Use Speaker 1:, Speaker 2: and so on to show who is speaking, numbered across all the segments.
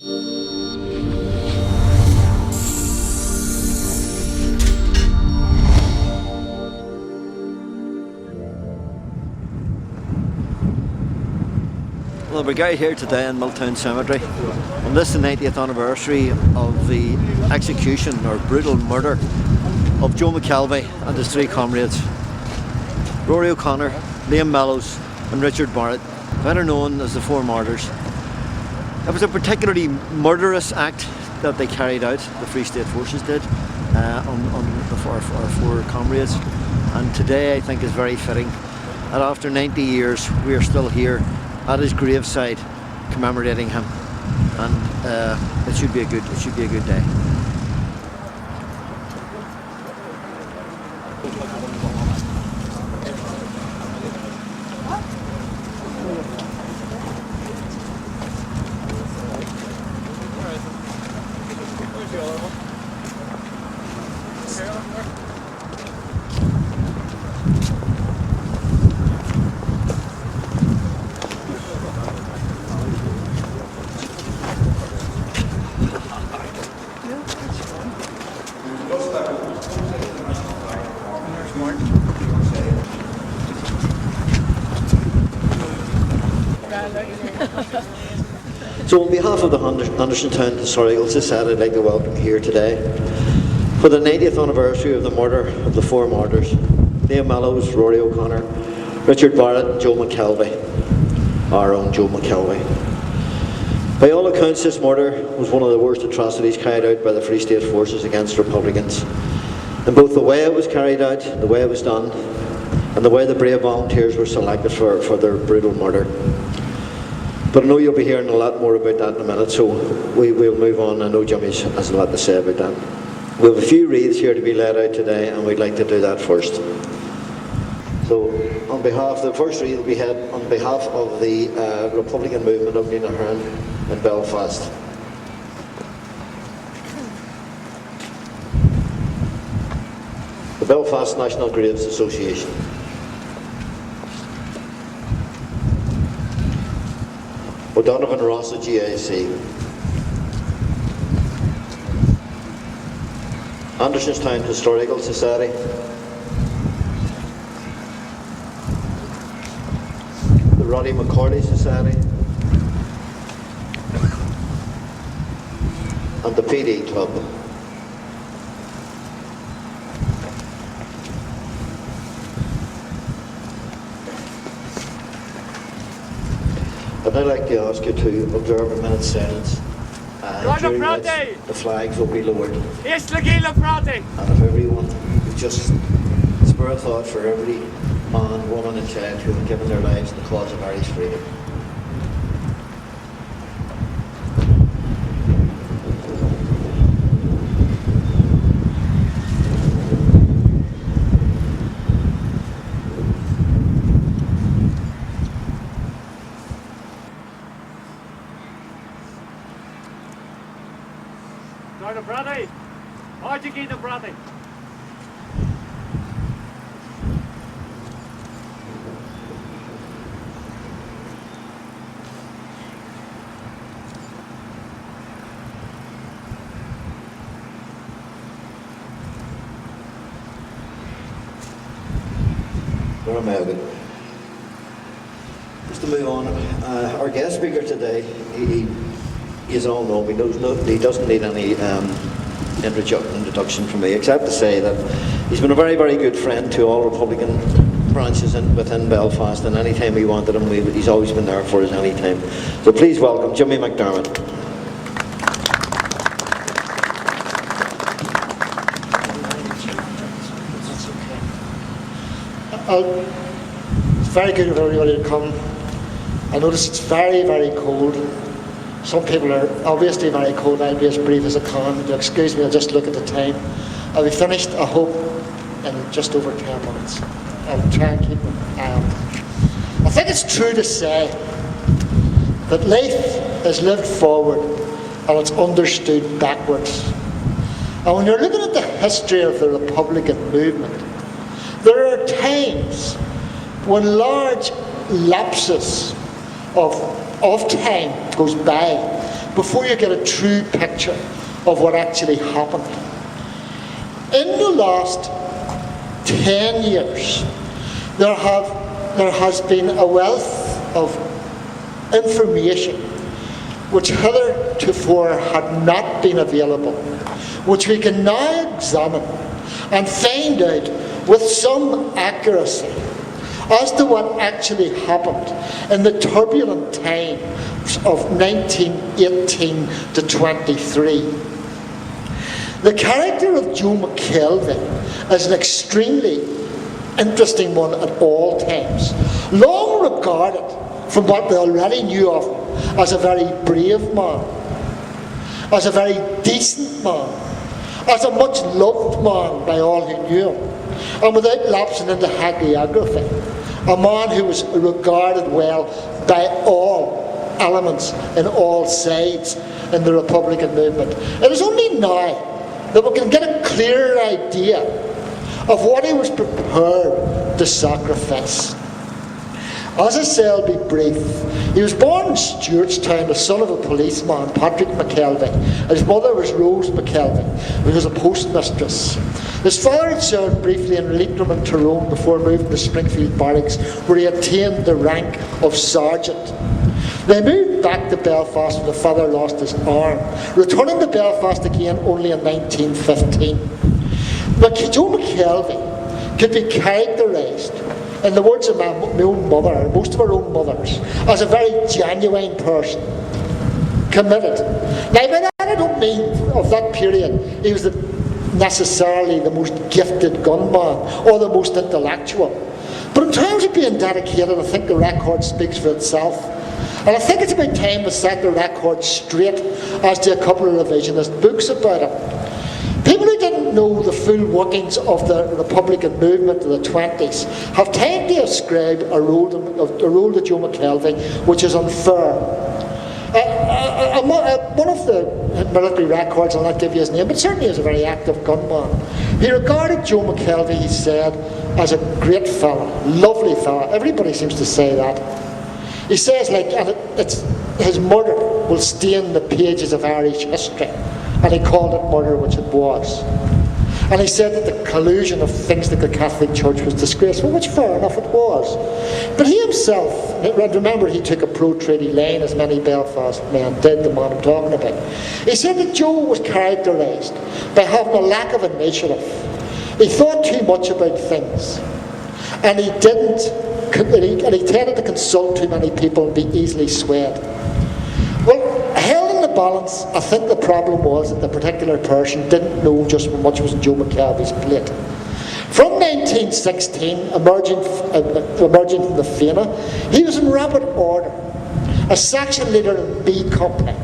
Speaker 1: Well, we're gathered here today in Miltown Cemetery on this, the 90th anniversary of the execution or brutal murder of Joe McKelvey and his three comrades, Rory O'Connor, Mellows and Richard Barrett, better known as the Four Martyrs. It was a particularly murderous act that they carried out, the Free State Forces did, on our four comrades, and today I think is very fitting that after 90 years we are still here at his graveside commemorating him, and it should be a good day. So on behalf of the Andersonstown Historical Society, I'd like to welcome you here today for the 90th anniversary of the murder of the Four Martyrs, Mellows, Rory O'Connor, Richard Barrett and Joe McKelvey, our own Joe McKelvey. By all accounts, this murder was one of the worst atrocities carried out by the Free State Forces against Republicans, in both the way it was carried out, the way it was done, and the way the brave volunteers were selected for their brutal murder. But I know you'll be hearing a lot more about that in a minute, so we'll move on. I know Jimmy has a lot to say about that. We have a few wreaths here to be laid out today, and we'd like to do that first. So, on behalf, the first wreath will be held on behalf of the Republican movement of Miltown in Belfast. The Belfast National Graves Association. O'Donovan Ross at GAC. Andersonstown Historical Society. The Roddy McCorley Society. And the PD Club. I'd like to ask you to observe a minute's silence during which the flags will be lowered. And if everyone would just spare a thought for every man, woman and child who have given their lives in the cause of Irish freedom. Just to move on, our guest speaker today, he is all known. He doesn't need any introduction from me, except to say that he's been a very, very good friend to all Republican branches within Belfast, and any time we wanted him, he's always been there for us any time. So please welcome Jimmy McDermott.
Speaker 2: It's very good of everybody to come. I notice it's very, very cold. Some people are obviously very cold. I'll be as brief as I can. You'll excuse me, I'll just look at the time. I'll be finished, I hope, in just over 10 minutes. I'll try and keep an eye on it. I think it's true to say that life is lived forward and it's understood backwards. And when you're looking at the history of the Republican movement, there are times when large lapses of time goes by before you get a true picture of what actually happened. In the last 10 years, there has been a wealth of information which heretofore had not been available, which we can now examine and find out with some accuracy as to what actually happened in the turbulent times of 1918 to 23. The character of Joe McKelvey is an extremely interesting one at all times. Long regarded, from what they already knew of him, as a very brave man, as a very decent man, as a much loved man by all who knew him, and without lapsing into hagiography, a man who was regarded well by all elements and all sides in the Republican movement. It is only now that we can get a clearer idea of what he was prepared to sacrifice. As I say, I'll be brief. He was born in Stewartstown, the son of a policeman, Patrick McKelvey. His mother was Rose McKelvey, who was a postmistress. His father had served briefly in Leitrim and Tyrone before moving to Springfield Barracks, where he attained the rank of sergeant. They moved back to Belfast when the father lost his arm, returning to Belfast again only in 1915. But Joe McKelvey could be characterised, in the words of my own mother, and most of our own mothers, as a very genuine person, committed. Now, by that I don't mean of that period he was necessarily the most gifted gunman or the most intellectual. But in terms of being dedicated, I think the record speaks for itself. And I think it's about time we set the record straight as to a couple of revisionist books about it. People who didn't know the full workings of the Republican movement of the 20s have time to ascribe a role to Joe McKelvey which is unfair. One of the military records, I'll not give you his name, but certainly he was a very active gunman. He regarded Joe McKelvey, he said, as a great fella, lovely fella. Everybody seems to say that. He says, his murder will stain the pages of Irish history. And he called it murder, which it was. And he said that the collusion of things like the Catholic Church was disgraceful, which fair enough it was. But he himself, remember he took a pro-treaty line, as many Belfast men did, the man I'm talking about. He said that Joe was characterised by having a lack of initiative. He thought too much about things. And he tended to consult too many people and be easily swayed. Well, held in the balance, I think the problem was that the particular person didn't know just how much was in Joe McKelvey's plate. From 1916, emerging from the Fein, he was in rapid order, a section leader in B Company,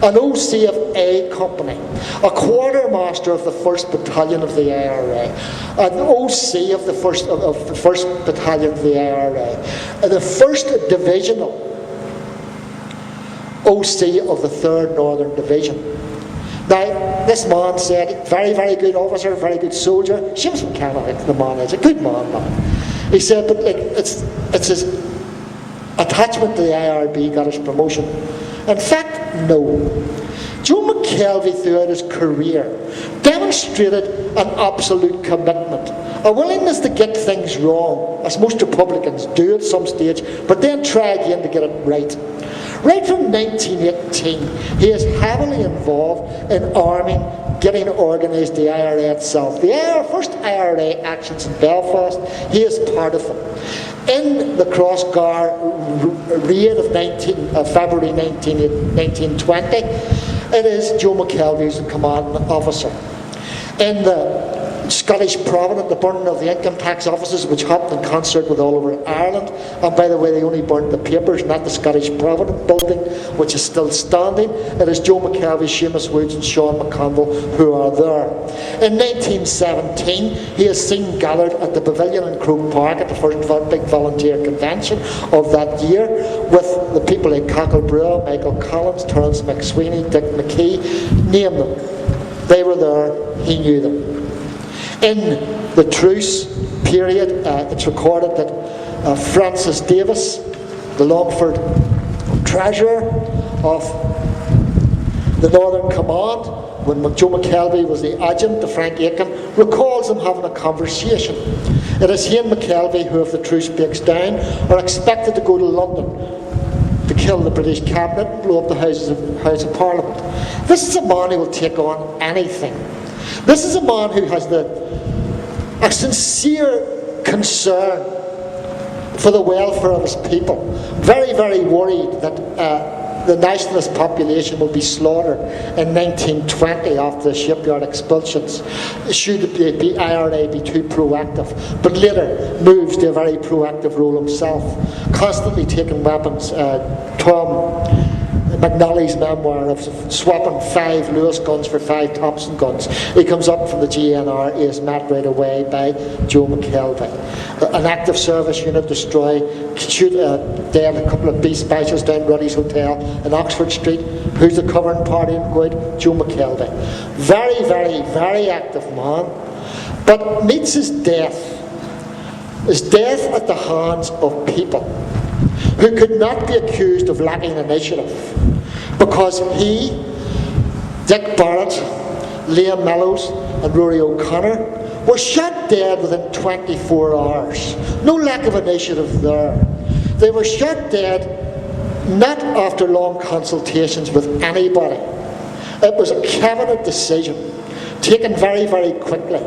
Speaker 2: an OC of A Company, a quartermaster of the 1st Battalion of the IRA, an OC of the 1st Battalion of the IRA, and the 1st Divisional OC of the 3rd Northern Division. Now, this man said, very, very good officer, very good soldier. Seamus McKenna, the man is a good man. He said, but it's his attachment to the IRB got his promotion. In fact, no. Joe McKelvey, throughout his career, demonstrated an absolute commitment, a willingness to get things wrong, as most Republicans do at some stage, but then try again to get it right. Right from 1918, he is heavily involved in arming, getting organised the IRA itself. The first IRA actions in Belfast, he is part of them. In the Crossgar raid of February 1920, it is Joe McKelvey who's the commanding officer. In the Scottish Provident, the burning of the income tax offices, which happened in concert with all over Ireland, and by the way, they only burned the papers, not the Scottish Provident building, which is still standing. It is Joe McKelvey, Seamus Woods and Sean McConville who are there. In 1917, he is seen gathered at the Pavilion in Croke Park at the first big volunteer convention of that year, with the people like Cockle-Brew, Michael Collins, Terence McSweeney, Dick McKee, name them. They were there, he knew them. In the truce period, it's recorded that Francis Davis, the Longford treasurer of The Northern Command, when Joe McKelvey was the adjutant to Frank Aiken, recalls them having a conversation. It is he and McKelvey who, if the truce breaks down, are expected to go to London to kill the British cabinet and blow up the House of Parliament. This is a man who will take on anything. This is a man who has a sincere concern for the welfare of his people. Very, very worried that the nationalist population will be slaughtered in 1920 after the shipyard expulsions, should the IRA be too proactive, but later moves to a very proactive role himself, constantly taking weapons. Tom McNally's memoir of swapping 5 Lewis guns for 5 Thompson guns. He comes up from the GNR, he is met right away by Joe McKelvey. An active service unit destroy, shoot dead a couple of beast specials down Ruddy's Hotel in Oxford Street. Who's the covering party in Good? Joe McKelvey. Very, very, very active man. But meets his death. His death at the hands of people who could not be accused of lacking initiative, because he, Dick Barrett, Liam Mellows and Rory O'Connor were shot dead within 24 hours. No lack of initiative there. They were shot dead not after long consultations with anybody. It was a cabinet decision taken very, very quickly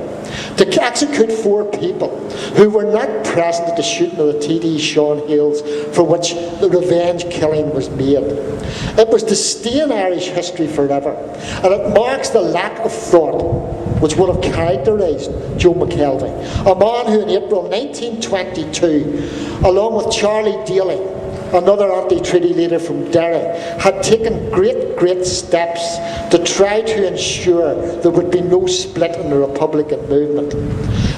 Speaker 2: to execute 4 people who were not present at the shooting of the TD Sean Hales, for which the revenge killing was made. It was to stain Irish history forever, and it marks the lack of thought which would have characterised Joe McKelvey, a man who in April 1922, along with Charlie Daly, another anti-treaty leader from Derry, had taken great steps to try to ensure there would be no split in the Republican movement.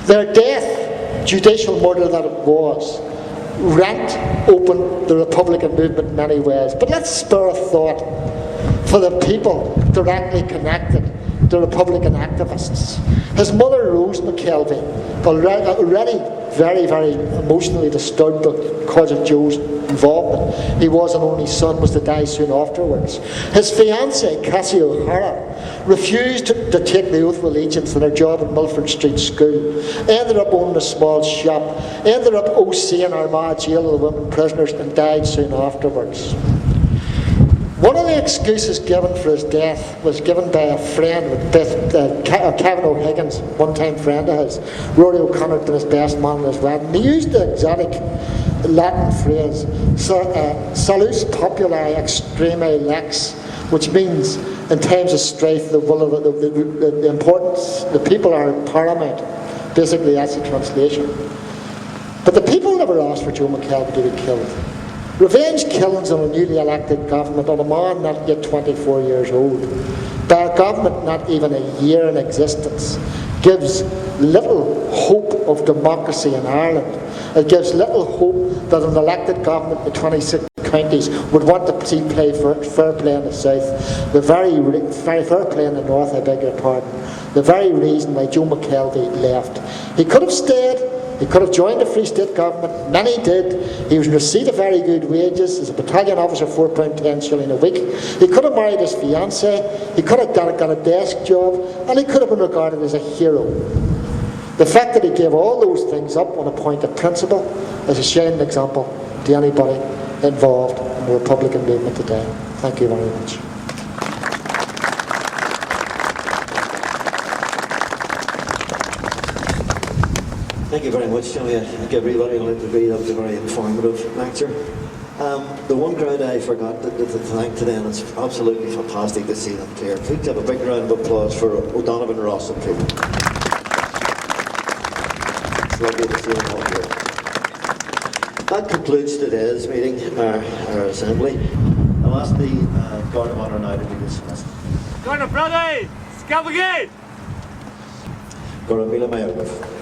Speaker 2: Their death, judicial murder that it was, rent open the Republican movement in many ways. But let's spare a thought for the people directly connected to Republican activists. His mother, Rose McKelvey, already very, very emotionally disturbed because of Joe's involvement. He was an only son, was to die soon afterwards. His fiancée, Cassie O'Hara, refused to take the oath of allegiance in her job at Milford Street School, ended up owning a small shop, ended up OCing Armagh Jail of the women prisoners, and died soon afterwards. One of the excuses given for his death was given by a friend, Kevin O'Higgins, one-time friend of his. Rory O'Connor did his best man at his wedding. He used the exotic Latin phrase, salus populi extreme lex, which means in times of strife, the importance, the people are paramount. Basically, that's the translation. But the people never asked for Joe McKelvey to be killed. Revenge killings on a newly elected government, on a man not yet 24 years old, by a government not even a year in existence, gives little hope of democracy in Ireland. It gives little hope that an elected government in the 26 counties would want to see fair play in the south, the very fair play in the north, I beg your pardon, the very reason why Joe McKelvey left. He could have stayed. He could have joined the Free State government. Many did. He was in receipt of very good wages as a battalion officer, £4.10 a week. He could have married his fiancée. He could have got a desk job, and he could have been regarded as a hero. The fact that he gave all those things up on a point of principle is a shining example to anybody involved in the Republican movement today. Thank you very much.
Speaker 1: Thank you very much, Jimmy. I think everybody will agree that was a very informative lecture. The one crowd I forgot to thank today, and it's absolutely fantastic to see them here. Please have a big round of applause for O'Donovan Ross and people. It's lovely to see them all here. That concludes today's meeting, our assembly. I'll ask the Guard of Honour now to be dismissed.
Speaker 3: Guard of Brother, Scavengate!
Speaker 1: Guard of Mila Mayorgov.